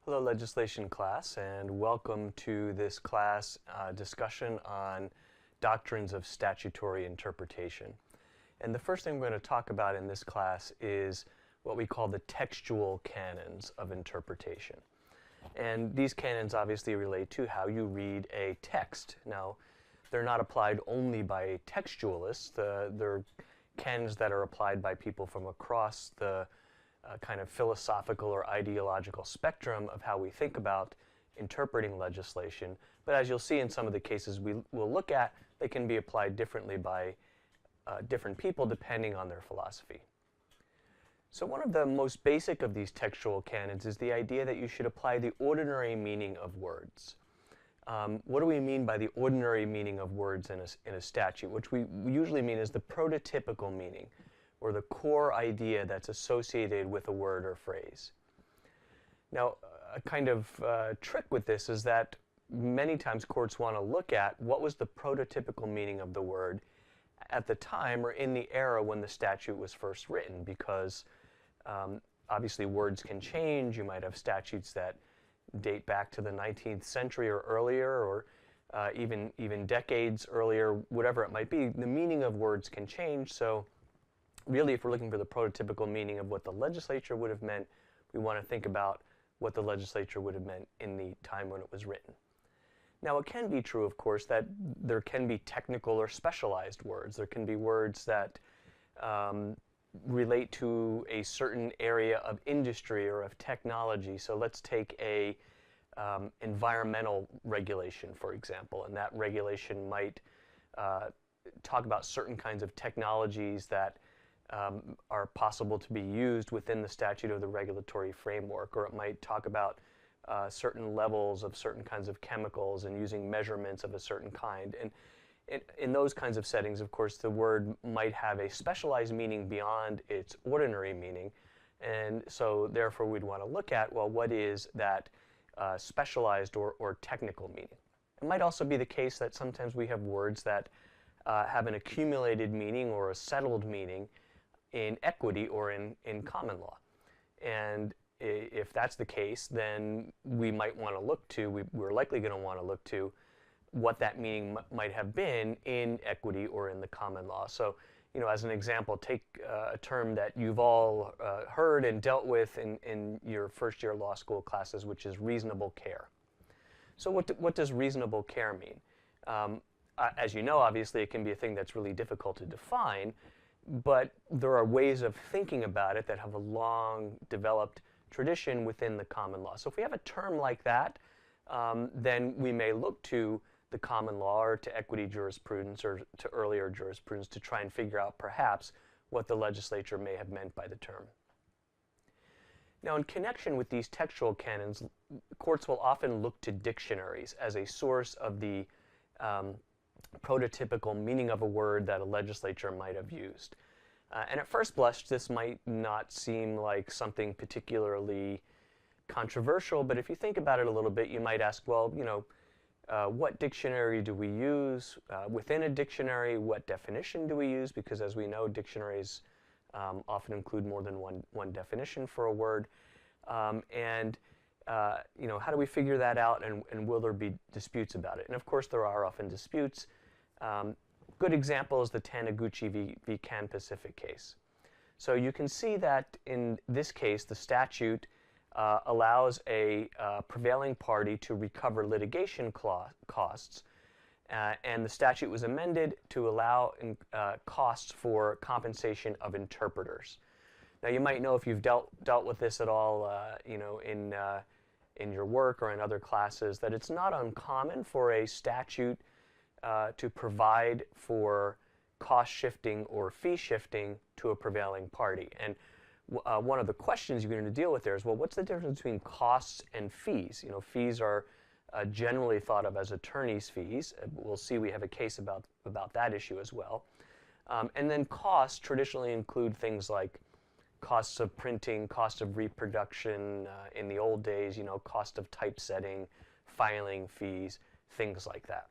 Hello, legislation class, and welcome to this class discussion on doctrines of statutory interpretation. And the first thing we're going to talk about in this class is what we call the textual canons of interpretation. And these canons obviously relate to how you read a text. Now, they're not applied only by textualists. They're canons that are applied by people from across the kind of philosophical or ideological spectrum of how we think about interpreting legislation. But as you'll see in some of the cases we will look at, they can be applied differently by different people depending on their philosophy. So one of the most basic of these textual canons is the idea that you should apply the ordinary meaning of words. What do we mean by the ordinary meaning of words in a statute? Which we usually mean is the prototypical meaning, or the core idea that's associated with a word or phrase. Now, a kind of trick with this is that many times courts want to look at what was the prototypical meaning of the word at the time or in the era when the statute was first written, because obviously words can change. You might have statutes that date back to the 19th century or earlier, or even decades earlier, whatever it might be. The meaning of words can change, so really, if we're looking for the prototypical meaning of what the legislature would have meant, we want to think about what the legislature would have meant in the time when it was written. Now, it can be true, of course, that there can be technical or specialized words. There can be words that relate to a certain area of industry or of technology. So let's take a environmental regulation, for example, and that regulation might talk about certain kinds of technologies that are possible to be used within the statute or the regulatory framework, or it might talk about certain levels of certain kinds of chemicals and using measurements of a certain kind. And in those kinds of settings, of course, the word might have a specialized meaning beyond its ordinary meaning, and so therefore we'd want to look at, well, what is that specialized or technical meaning? It might also be the case that sometimes we have words that have an accumulated meaning or a settled meaning in equity or in common law. And if that's the case, then we might want to look to, we're likely going to want to look to what that meaning might have been in equity or in the common law. So, as an example, take a term that you've all heard and dealt with in your first year law school classes, which is reasonable care. So what does reasonable care mean? As you know, obviously, it can be a thing that's really difficult to define, but there are ways of thinking about it that have a long developed tradition within the common law. So if we have a term like that, then we may look to the common law or to equity jurisprudence or to earlier jurisprudence to try and figure out perhaps what the legislature may have meant by the term. Now, in connection with these textual canons, courts will often look to dictionaries as a source of the prototypical meaning of a word that a legislature might have used. And at first blush, this might not seem like something particularly controversial, but if you think about it a little bit, you might ask, well, what dictionary do we use? Within a dictionary, what definition do we use? Because as we know, dictionaries often include more than one definition for a word. How do we figure that out, and will there be disputes about it? And of course, there are often disputes. Good example is the Taniguchi v. Can Pacific case. So you can see that in this case, the statute allows a prevailing party to recover litigation costs, and the statute was amended to allow costs for compensation of interpreters. Now, you might know, if you've dealt with this at all, in your work or in other classes, that it's not uncommon for a statute to provide for cost shifting or fee shifting to a prevailing party. And one of the questions you're going to deal with there is, well, what's the difference between costs and fees? Fees are generally thought of as attorney's fees. We'll see we have a case about that issue as well. And then costs traditionally include things like costs of printing, cost of reproduction in the old days, cost of typesetting, filing fees, things like that.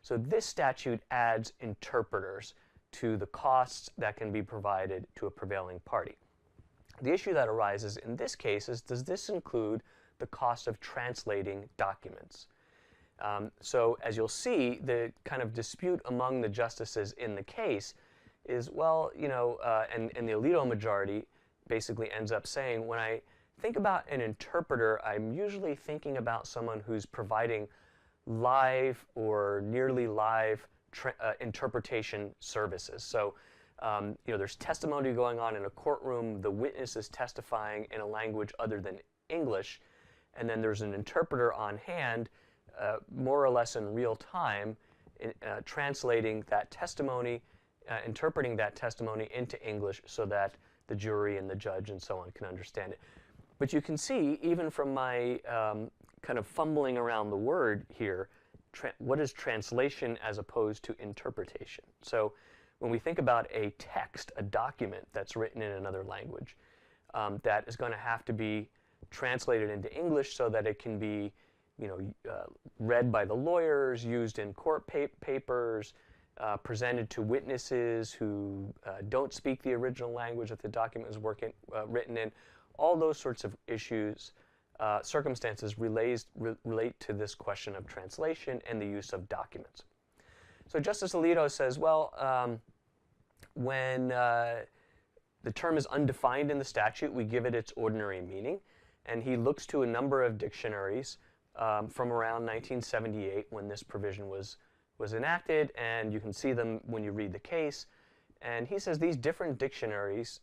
So this statute adds interpreters to the costs that can be provided to a prevailing party. The issue that arises in this case is, does this include the cost of translating documents. So as you'll see, the kind of dispute among the justices in the case is, well, and the Alito majority basically ends up saying, when I think about an interpreter, I'm usually thinking about someone who's providing live or nearly live interpretation services. So, there's testimony going on in a courtroom, the witness is testifying in a language other than English, and then there's an interpreter on hand, more or less in real time, translating that testimony, interpreting that testimony into English so that the jury and the judge and so on can understand it. But you can see, even from my kind of fumbling around the word here, what is translation as opposed to interpretation? So when we think about a text, a document that's written in another language, that is going to have to be translated into English so that it can be read by the lawyers, used in court papers, presented to witnesses who don't speak the original language that the document is written in. All those sorts of issues, circumstances relate to this question of translation and the use of documents. So Justice Alito says, well, when the term is undefined in the statute, we give it its ordinary meaning. And he looks to a number of dictionaries from around 1978 when this provision was enacted, and you can see them when you read the case. And he says these different dictionaries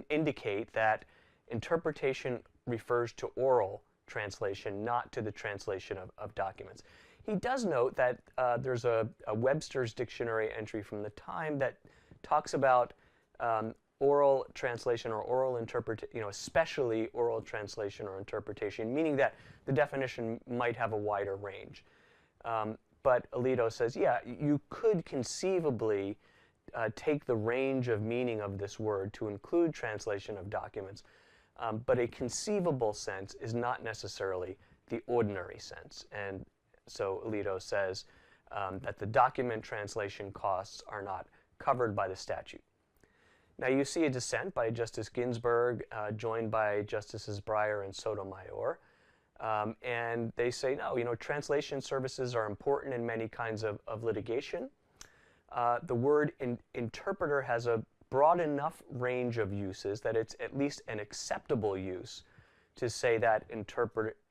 indicate that interpretation refers to oral translation, not to the translation of documents. He does note that there's a Webster's dictionary entry from the time that talks about oral translation or oral interpretation, especially oral translation or interpretation, meaning that the definition might have a wider range. But Alito says, yeah, you could conceivably take the range of meaning of this word to include translation of documents, but a conceivable sense is not necessarily the ordinary sense. And so Alito says that the document translation costs are not covered by the statute. Now you see a dissent by Justice Ginsburg, joined by Justices Breyer and Sotomayor. And they say, no, translation services are important in many kinds of litigation. The word interpreter has a broad enough range of uses that it's at least an acceptable use to say that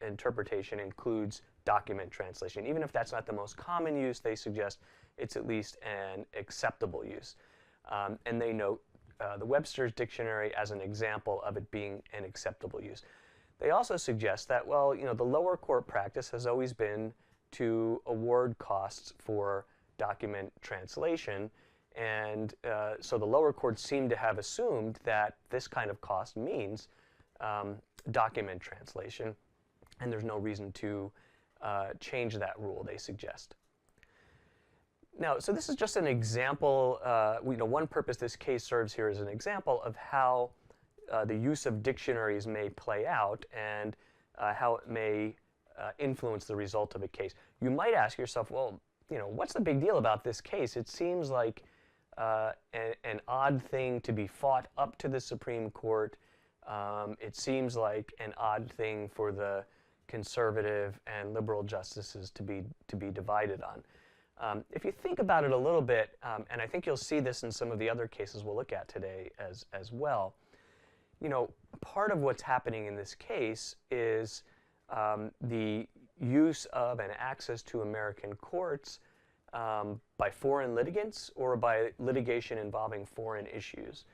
interpretation includes document translation. Even if that's not the most common use, they suggest it's at least an acceptable use. And they note the Webster's Dictionary as an example of it being an acceptable use. They also suggest that, well, the lower court practice has always been to award costs for document translation, and so the lower courts seem to have assumed that this kind of cost means document translation, and there's no reason to change that rule, they suggest. Now, so this is just an example. One purpose this case serves here is an example of how the use of dictionaries may play out and how it may influence the result of a case. You might ask yourself, well, what's the big deal about this case? It seems like an odd thing to be fought up to the Supreme Court. It seems like an odd thing for the conservative and liberal justices to be divided on. If you think about it a little bit, and I think you'll see this in some of the other cases we'll look at today as well, part of what's happening in this case is the use of and access to American courts by foreign litigants or by litigation involving foreign issues.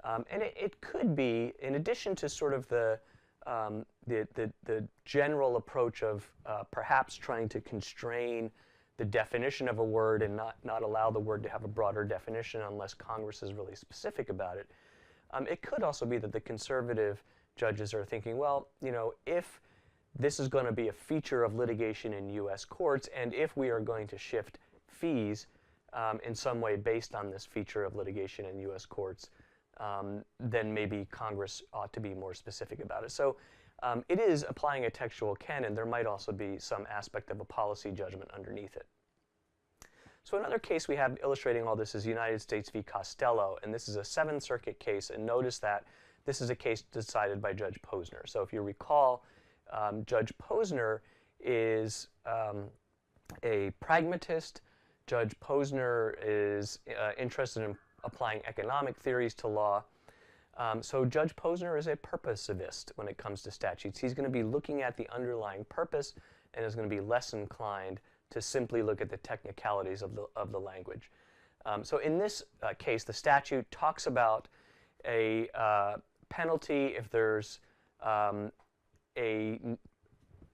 And it could be, in addition to sort of the general approach of perhaps trying to constrain the definition of a word and not allow the word to have a broader definition unless Congress is really specific about it. It could also be that the conservative judges are thinking, well, if this is going to be a feature of litigation in U.S. courts, and if we are going to shift fees in some way based on this feature of litigation in U.S. courts, then maybe Congress ought to be more specific about it. So it is applying a textual canon. There might also be some aspect of a policy judgment underneath it. So another case we have illustrating all this is United States v. Costello, and this is a Seventh Circuit case, and notice that this is a case decided by Judge Posner. So if you recall, Judge Posner is a pragmatist. Judge Posner is interested in applying economic theories to law. So Judge Posner is a purposivist when it comes to statutes. He's going to be looking at the underlying purpose and is going to be less inclined to simply look at the technicalities of the language. So in this case, the statute talks about a penalty if there's a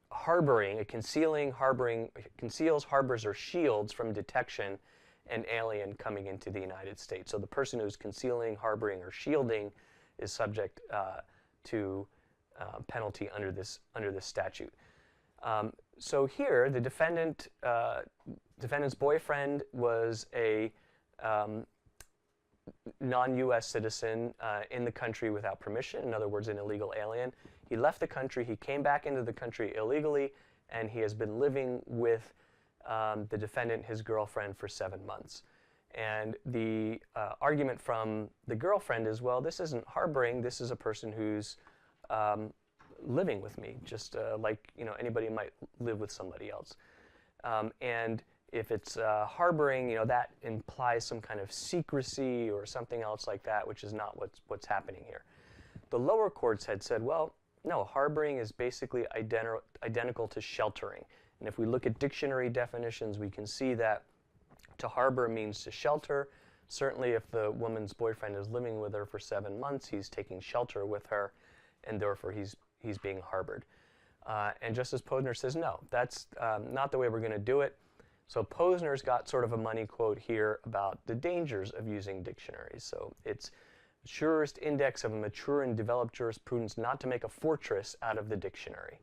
harboring, a concealing, harboring, conceals, harbors, or shields from detection an alien coming into the United States. So the person who's concealing, harboring, or shielding is subject to penalty under this statute. So here, the defendant's boyfriend was a non-U.S. citizen in the country without permission, in other words, an illegal alien. He left the country, he came back into the country illegally, and he has been living with the defendant, his girlfriend, for 7 months. And the argument from the girlfriend is, well, this isn't harboring, this is a person who's living with me, just like anybody might live with somebody else. And if it's harboring, that implies some kind of secrecy or something else like that, which is not what's happening here. The lower courts had said, well, no, harboring is basically identical to sheltering. And if we look at dictionary definitions, we can see that to harbor means to shelter. Certainly if the woman's boyfriend is living with her for 7 months, he's taking shelter with her, and therefore he's being harbored. And Justice Posner says, no, that's not the way we're going to do it. So Posner's got sort of a money quote here about the dangers of using dictionaries. So it's surest index of a mature and developed jurisprudence not to make a fortress out of the dictionary,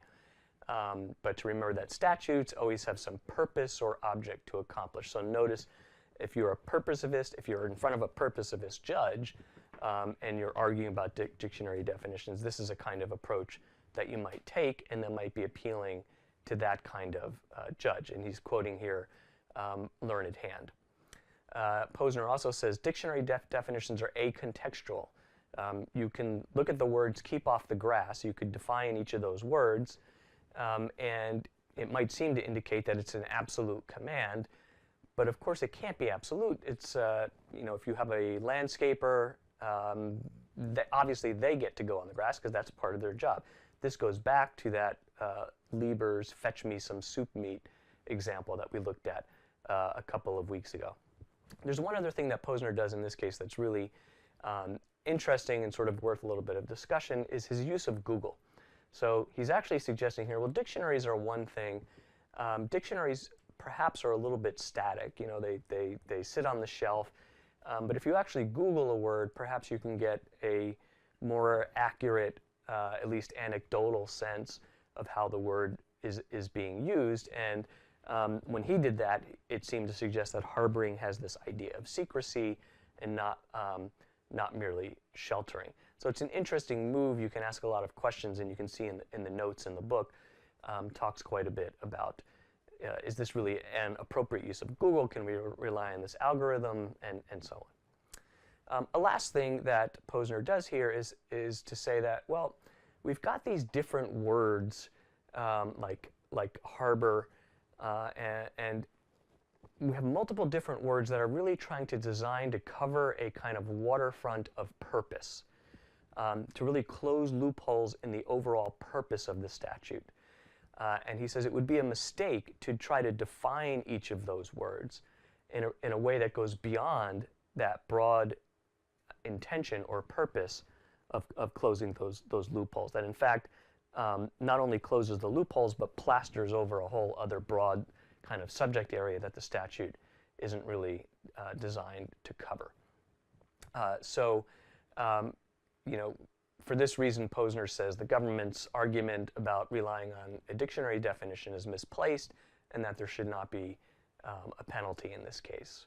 but to remember that statutes always have some purpose or object to accomplish. So notice, if you're a purposivist, if you're in front of a purposivist judge and you're arguing about dictionary definitions, this is a kind of approach that you might take and that might be appealing to that kind of judge. And he's quoting here Learned Hand. Posner also says dictionary definitions are acontextual. You can look at the words keep off the grass. You could define each of those words, and it might seem to indicate that it's an absolute command, but of course it can't be absolute. It's, if you have a landscaper, obviously they get to go on the grass because that's part of their job. This goes back to that Lieber's fetch me some soup meat example that we looked at a couple of weeks ago. There's one other thing that Posner does in this case that's really interesting and sort of worth a little bit of discussion is his use of Google. So he's actually suggesting here, well, dictionaries are one thing. Dictionaries perhaps are a little bit static. They sit on the shelf. But if you actually Google a word, perhaps you can get a more accurate, at least anecdotal sense of how the word is being used. And when he did that, it seemed to suggest that harboring has this idea of secrecy and not merely sheltering. So it's an interesting move. You can ask a lot of questions, and you can see in the notes in the book, talks quite a bit about is this really an appropriate use of Google? Can we rely on this algorithm? And so on. A last thing that Posner does here is to say that, well, we've got these different words like harbor, and we have multiple different words that are really trying to design to cover a kind of waterfront of purpose, to really close loopholes in the overall purpose of the statute. And he says it would be a mistake to try to define each of those words in a way that goes beyond that broad intention or purpose of closing those loopholes. That in fact not only closes the loopholes but plasters over a whole other broad kind of subject area that the statute isn't really designed to cover. For this reason, Posner says the government's argument about relying on a dictionary definition is misplaced and that there should not be a penalty in this case.